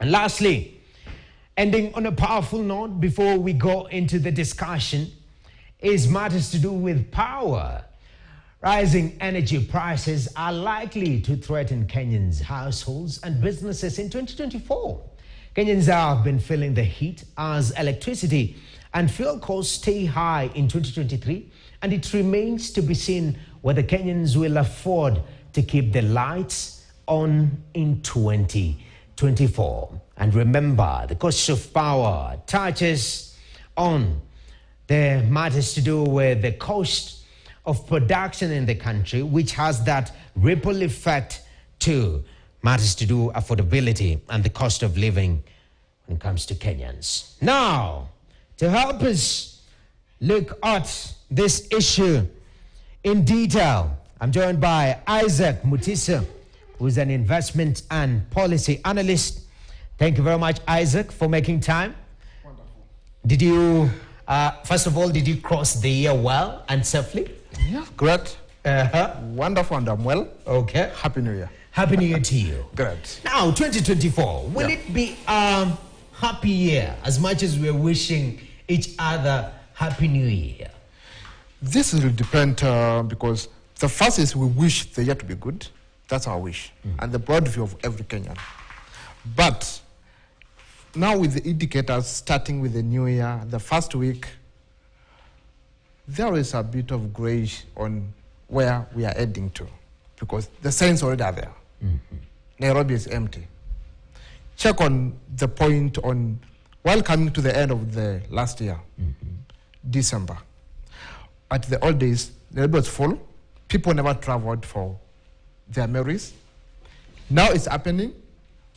And lastly, ending on a powerful note before we go into the discussion, is matters to do with power. Rising energy prices are likely to threaten Kenyans' households and businesses in 2024. Kenyans have been feeling the heat as electricity and fuel costs stay high in 2023, and it remains to be seen whether Kenyans will afford to keep the lights on in 2024. And remember, the cost of power touches on the matters to do with the cost of production in the country, which has that ripple effect to matters to do affordability and the cost of living when it comes to Kenyans. Now, to help us look at this issue in detail, I'm joined by Isaac Mutisa, who's an investment and policy analyst. Thank you very much, Isaac, for making time. Wonderful. Did you, first of all, did you cross the year well and safely? Yeah, great. Wonderful, and I'm well. Okay. Happy New Year. Happy New Year to you. Great. Now, 2024, will it be a happy year as much as we're wishing each other Happy New Year? This will depend because the first is we wish the year to be good. That's our wish. And the broad view of every Kenyan. But now with the indicators starting with the new year, the first week, there is a bit of grayish on where we are heading to because the signs already are there. Nairobi is empty. Check on the point on, while coming to the end of the last year, December, at the old days, Nairobi was full. People never traveled for their marriages. Now it's happening.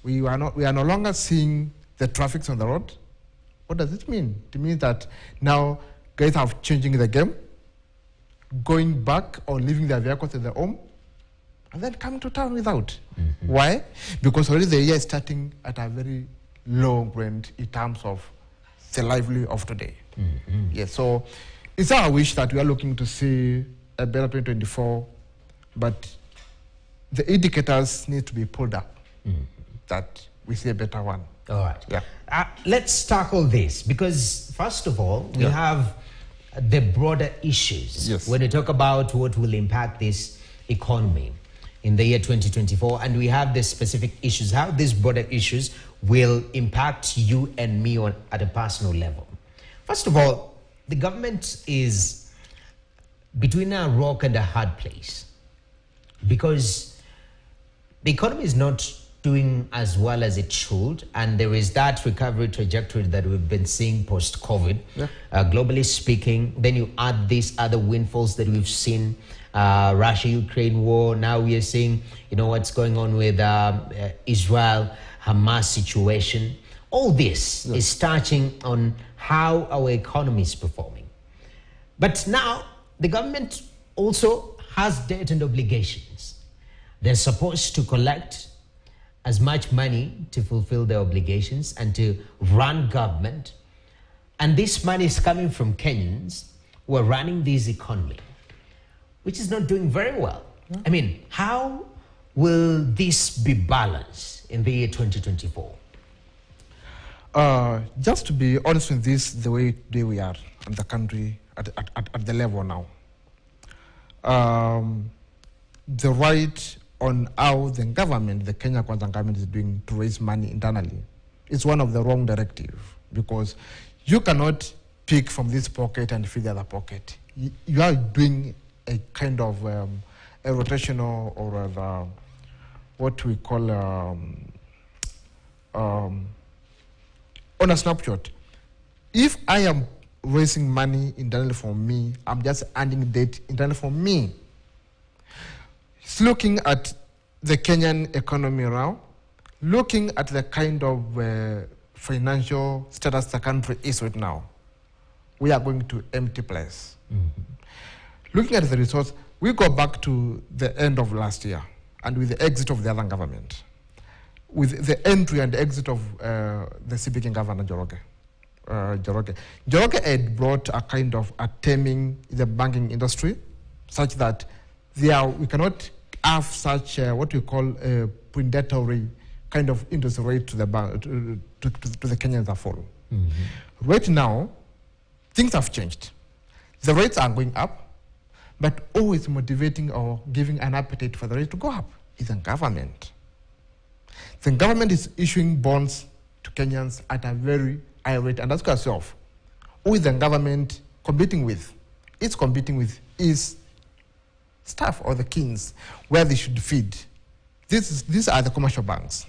We are no longer seeing the traffic on the road. What does it mean? It means that now guys are changing the game, going back or leaving their vehicles in their home, and then coming to town without. Why? Because already the year is starting at a very low ground in terms of the livelihood of today. Yes, so it's our wish that we are looking to see a better 2024, but the indicators need to be pulled up that we see a better one. All right. Yeah. Let's tackle this because, first of all, we have the broader issues. Yes. When we talk about what will impact this economy in the year 2024, and we have the specific issues, how these broader issues will impact you and me at a personal level. First of all, the government is between a rock and a hard place because the economy is not doing as well as it should, and there is that recovery trajectory that we've been seeing post-COVID, globally speaking. Then you add these other windfalls that we've seen, Russia-Ukraine war. Now we are seeing, what's going on with Israel-Hamas situation. All this is touching on how our economy is performing. But now the government also has debt and obligations. They're supposed to collect as much money to fulfill their obligations and to run government. And this money is coming from Kenyans who are running this economy, which is not doing very well. I mean, how will this be balanced in the year 2024? Just to be honest with this, the way today we are in the country at the level now, the right on how the government, the Kenya Kwanza government, is doing to raise money internally, is one of the wrong directive because you cannot pick from this pocket and fill the other pocket. You are doing a kind of a rotational or what we call on a snapshot. If I am raising money internally for me, I'm just adding debt internally for me. It's looking at the Kenyan economy now, looking at the kind of financial status the country is right now, we are going to empty place. Looking at the resource, we go back to the end of last year and with the exit of the other government, with the entry and exit of the CBK governor, Njoroge. Njoroge had brought a kind of a taming in the banking industry such that we cannot have such what we call predatory kind of interest rate to the bank, to the Kenyans as a whole. Right now, things have changed. The rates are going up, but always motivating or giving an appetite for the rate to go up is the government. The government is issuing bonds to Kenyans at a very high rate, and ask yourself, who is the government competing with? It's competing with is staff or the kings where they should feed. These are the commercial banks.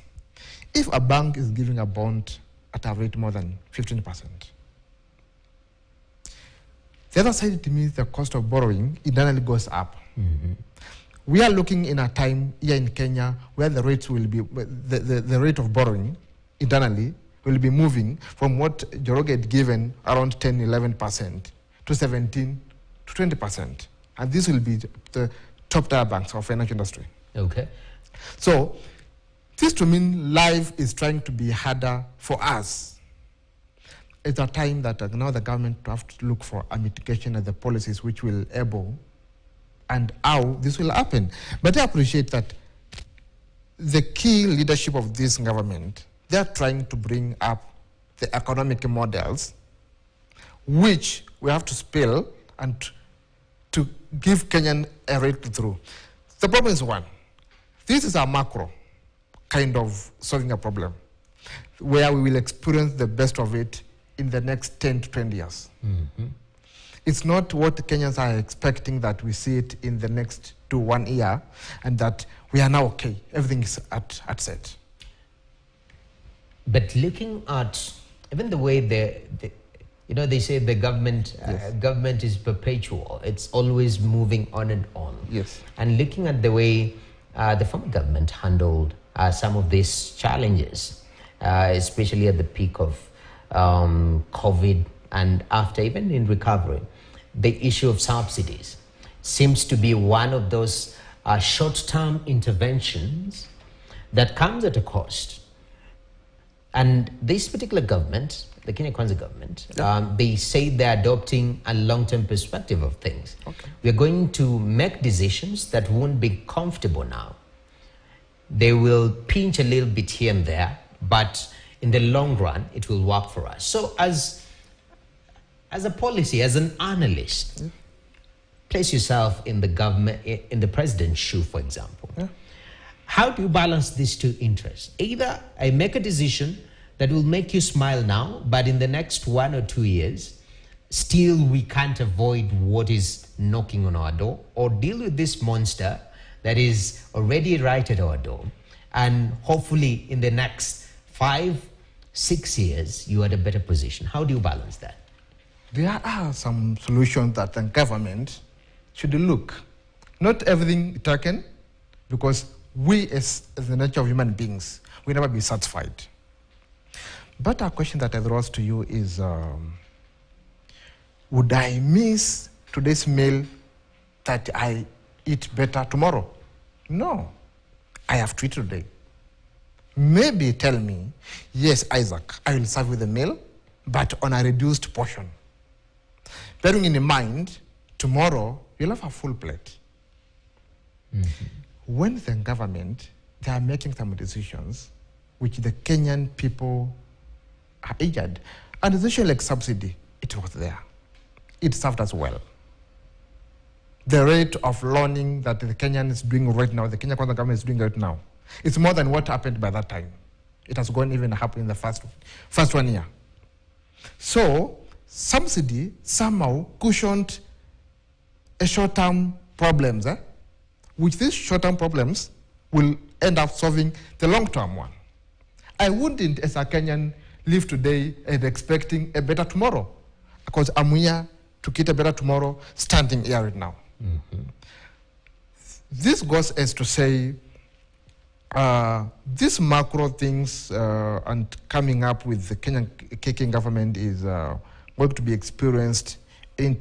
If a bank is giving a bond at a rate more than 15%, the other side, it means the cost of borrowing internally goes up. We are looking in a time here in Kenya where the rates will be, the rate of borrowing internally will be moving from what Joroge had given around 10, 11% to 17 to 20%. And this will be the top tier banks of financial industry. Okay. So this to mean life is trying to be harder for us. It's a time that now the government have to look for a mitigation of the policies which will able and how this will happen. But I appreciate that the key leadership of this government, they're trying to bring up the economic models which we have to spill and to give Kenyan a rate through. The problem is one, this is a macro kind of solving a problem where we will experience the best of it in the next 10 to 20 years. It's not what Kenyans are expecting that we see it in the next 1 year and that we are now okay, everything is at set. But looking at even the way they say the government, government is perpetual. It's always moving on and on. Yes. And looking at the way the former government handled some of these challenges, especially at the peak of COVID and after, even in recovery, the issue of subsidies seems to be one of those short-term interventions that comes at a cost. And this particular government, the Kenya Kwanza government, they say they're adopting a long-term perspective of things. Okay. We're going to make decisions that won't be comfortable now. They will pinch a little bit here and there, but in the long run, it will work for us. So as a policy, as an analyst, place yourself in the government, in the president's shoe, for example. How do you balance these two interests? Either I make a decision that will make you smile now, but in the next 1 or 2 years, still we can't avoid what is knocking on our door, or deal with this monster that is already right at our door. And hopefully in the next 5, 6 years, you are in a better position. How do you balance that? There are some solutions that the government should look. Not everything taken, because we as the nature of human beings, we never be satisfied. But a question that I throw to you is, would I miss today's meal that I eat better tomorrow? No, I have to eat today. Maybe tell me, yes, Isaac, I will serve you the meal, but on a reduced portion. Bearing in mind, tomorrow you'll have a full plate. When the government, they are making some decisions which the Kenyan people are eager, and a decision like subsidy, it was there. It served us well. The rate of loaning that the Kenyan is doing right now, the Kenya government is doing right now, it's more than what happened by that time. It has gone even happen in the first 1 year. So subsidy somehow cushioned a short-term problems, which these short-term problems will end up solving the long-term one. I wouldn't, as a Kenyan, live today and expecting a better tomorrow, because I'm here to get a better tomorrow standing here right now. This goes as to say, these macro things and coming up with the Kenyan KK government is going to be experienced in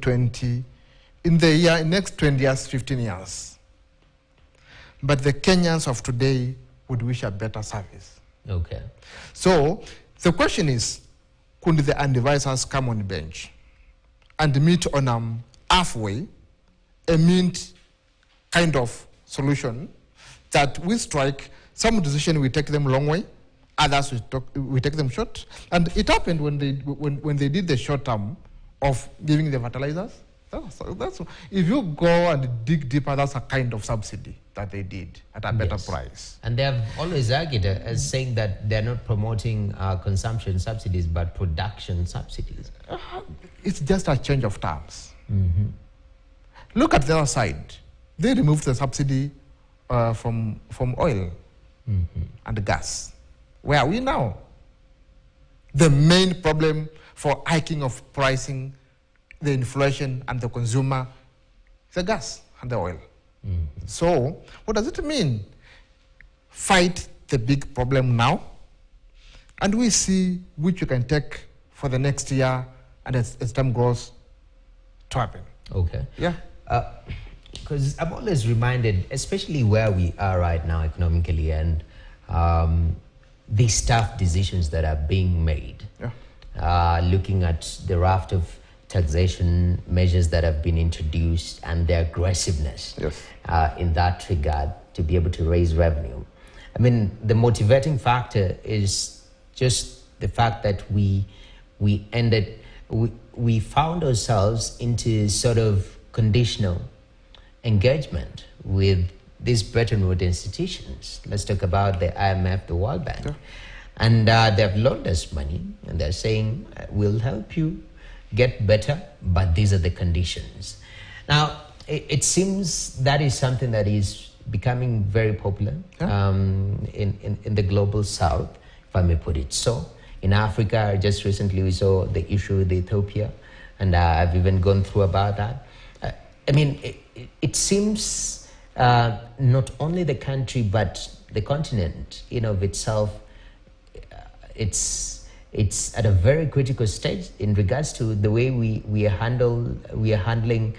next 20 years, 15 years. But the Kenyans of today would wish a better service. Okay. So the question is, could the advisors come on the bench and meet on halfway, a mint kind of solution that we strike Some decisions we take them long way, others we take them short. And it happened when they did the short term of giving the fertilizers. That's if you go and dig deeper, that's a kind of subsidy that they did at a better price. And they have always argued as saying that they're not promoting consumption subsidies, but production subsidies. It's just a change of terms. Look at the other side. They removed the subsidy from oil and gas. Where are we now? The main problem for hiking of pricing, the inflation and the consumer, the gas and the oil. So what does it mean? Fight the big problem now, and we see which you can take for the next year and as time grows to happen. Okay. Yeah. Because I'm always reminded, especially where we are right now economically, and these tough decisions that are being made. Yeah. Looking at the raft of taxation measures that have been introduced and the aggressiveness in that regard to be able to raise revenue. I mean, the motivating factor is just the fact that we found ourselves into sort of conditional engagement with these Bretton Woods institutions. Let's talk about the IMF, the World Bank. Yeah. And they've loaned us money, and they're saying, we'll help you get better, but these are the conditions. Now, it seems that is something that is becoming very popular in the global south, if I may put it so. In Africa, just recently we saw the issue with Ethiopia, and I've even gone through about that. I mean, it seems not only the country, but the continent in of itself, it's at a very critical stage in regards to the way we are handling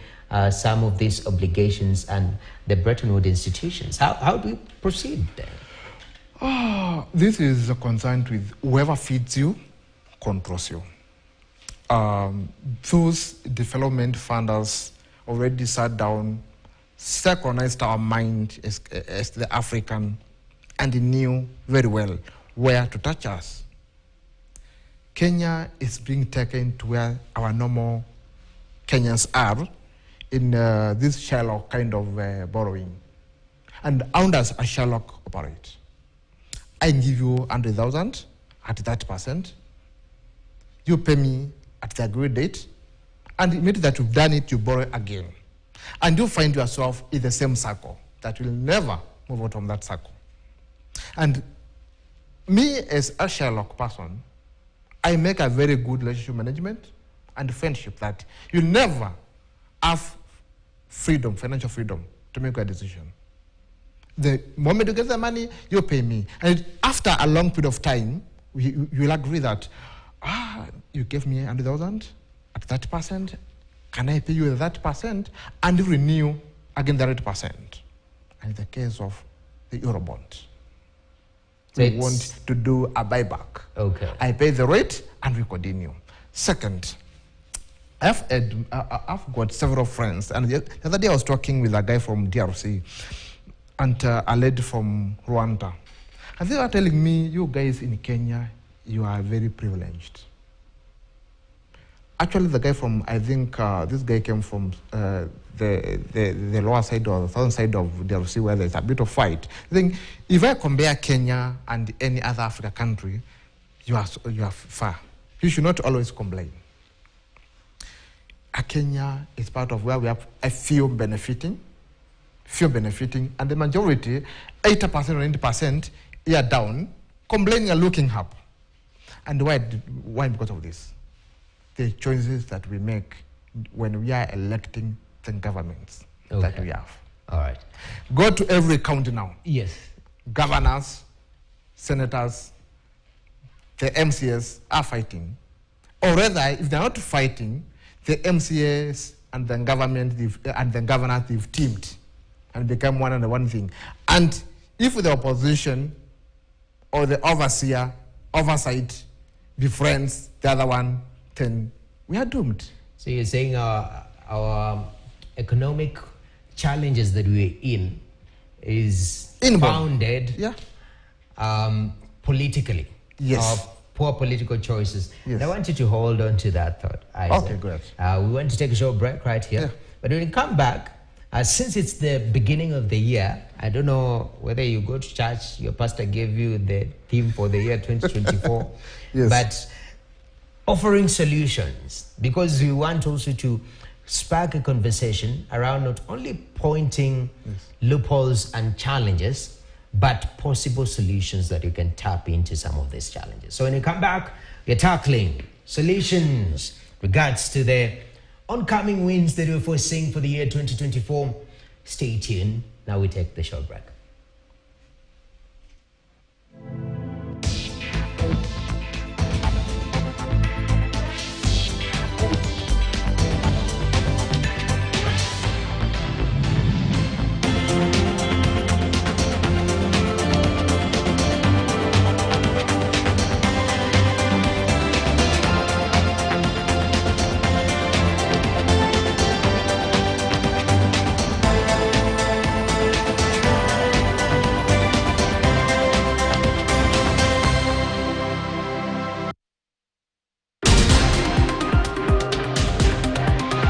some of these obligations and the Bretton Woods institutions. How do we proceed then? This is a concern with whoever feeds you, controls you. Those development funders already sat down, synchronized our mind as the African, and knew very well where to touch us. Kenya is being taken to where our normal Kenyans are in this Sherlock kind of borrowing. And how does a Sherlock operate? I give you 100,000 at 30%. You pay me at the agreed date, and immediately that you've done it, you borrow again. And you find yourself in the same circle that will never move out from that circle. And me as a Sherlock person, I make a very good relationship management and friendship that you never have freedom, financial freedom, to make a decision. The moment you get the money, you pay me. And after a long period of time, you'll agree that, you gave me 100,000 at 30%. Can I pay you 30% and renew again the 8%? And in the case of the Eurobond, we want to do a buyback. Okay. I pay the rate and we continue. Second, I've got several friends, and the other day I was talking with a guy from DRC and a lady from Rwanda. And they were telling me, you guys in Kenya, you are very privileged. Actually, the guy from, I think this guy came from the lower side or the southern side of DRC where there's a bit of fight. I think if I compare Kenya and any other African country, you are far. You should not always complain. Kenya is part of where we have a few benefiting, and the majority, 80% or 90%, are down, complaining and looking up. And why? Because of this. The choices that we make when we are electing the governments that we have. All right. Go to every county now. Yes. Governors, senators, the MCAs are fighting. Or rather, if they're not fighting, the MCAs and the government and the governors, they've teamed and become one and one thing. And if the opposition or the oversight befriends the other one, then we are doomed. So you're saying our economic challenges that we're in is founded politically. Yes. Poor political choices. Yes. And I want you to hold on to that thought, Isaac. Okay, great. We want to take a short break right here. Yeah. But when we come back, since it's the beginning of the year, I don't know whether you go to church, your pastor gave you the theme for the year 2024. Yes. But offering solutions, because we want also to spark a conversation around not only pointing loopholes and challenges, but possible solutions that you can tap into some of these challenges. So when you come back, we're tackling solutions regards to the oncoming winds that we're foreseeing for the year 2024. Stay tuned. Now we take the short break.